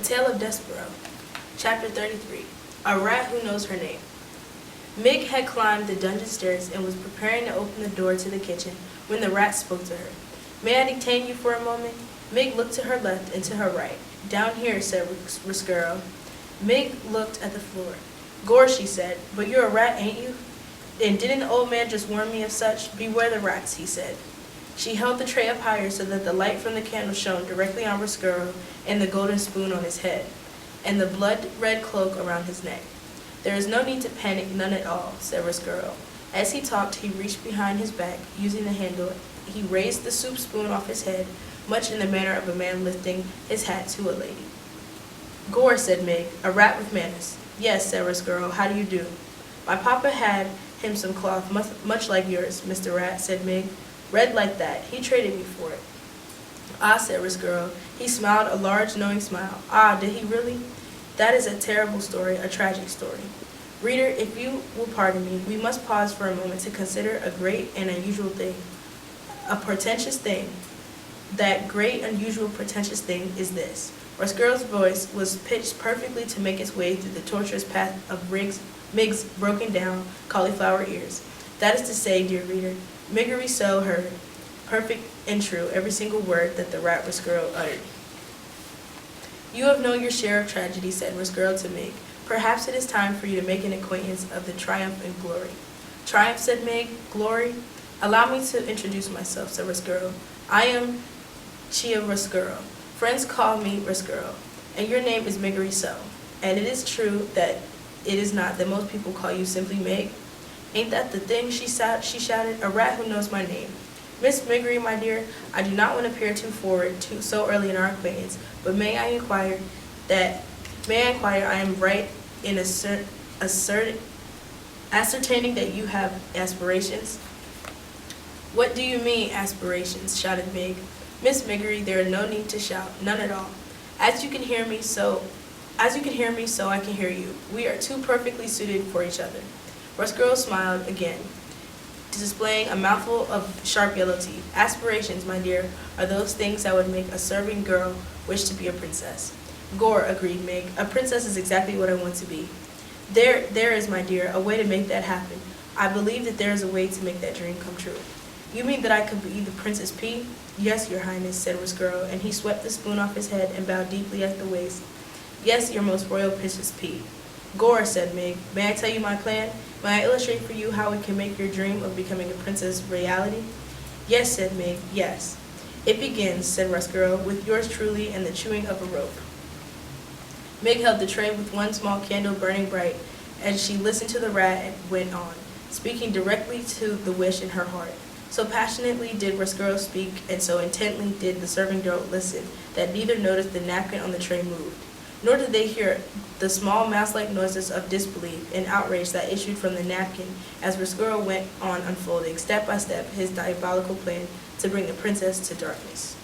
Tale of Despereaux, Chapter 33, A Rat Who Knows Her Name. Mig had climbed the dungeon stairs and was preparing to open the door to the kitchen when the rat spoke to her. "May I detain you for a moment?" Mig looked to her left and to her right. "Down here," said Rescuro. Mig looked at the floor. "Gore," she said, "but you're a rat, ain't you? And didn't the old man just warn me of such? Beware the rats," he said. She held the tray up higher so that the light from the candle shone directly on Rescuro and the golden spoon on his head, and the blood-red cloak around his neck. "There is no need to panic, none at all," said Rescuro. As he talked, he reached behind his back, using the handle. He raised the soup spoon off his head, much in the manner of a man lifting his hat to a lady. "Gore," said Mig, "a rat with manners." "Yes," said Rescuro, "how do you do?" "My papa had him some cloth much like yours, Mr. Rat," said Mig. "Red like that. He traded me for it." "Ah," said Rescuro. He smiled a large, knowing smile. "Ah, did he really? That is a terrible story, a tragic story. Reader, if you will pardon me, we must pause for a moment to consider a great and unusual thing, a portentous thing. That great, unusual, portentous thing is this." Rescuro's voice was pitched perfectly to make its way through the tortuous path of Mig's broken down cauliflower ears. That is to say, dear reader, Miggery So heard, perfect and true, every single word that the rat Rescuro uttered. "You have known your share of tragedy," said Rescuro to Mig. "Perhaps it is time for you to make an acquaintance of the triumph and glory." "Triumph," said Mig. "Glory?" "Allow me to introduce myself," said Rescuro. "I am Chia Rescuro. Friends call me Rescuro. And your name is Miggery So. And it is true that it is not that most people call you simply Mig. Ain't that the thing?" she shouted. "A rat who knows my name. Miss Miggery, my dear, I do not want to appear too forward so early in our acquaintance, but may I inquire, I am right in ascertaining that you have aspirations?" "What do you mean, aspirations?" shouted Mig. "Miss Miggery, there is no need to shout, none at all. As you can hear me, so I can hear you. We are too perfectly suited for each other." Rescuro smiled again, displaying a mouthful of sharp yellow teeth. "Aspirations, my dear, are those things that would make a serving girl wish to be a princess." "Gore," agreed Mig. "A princess is exactly what I want to be." There is, my dear, a way to make that happen. I believe that there is a way to make that dream come true." "You mean that I could be the Princess P?" "Yes, your highness," said Rescuro, and he swept the spoon off his head and bowed deeply at the waist. "Yes, your most royal Princess P." "Gore," said Mig, "may I tell you my plan? May I illustrate for you how we can make your dream of becoming a princess reality?" "Yes," said Mig, "yes." "It begins," said Rescuro, "with yours truly and the chewing of a rope." Mig held the tray with one small candle burning bright, and she listened to the rat and went on, speaking directly to the wish in her heart. So passionately did Rescuro speak, and so intently did the serving girl listen, that neither noticed the napkin on the tray moved, nor did they hear the small mouse-like noises of disbelief and outrage that issued from the napkin as Rescuro went on unfolding, step by step, his diabolical plan to bring the princess to darkness.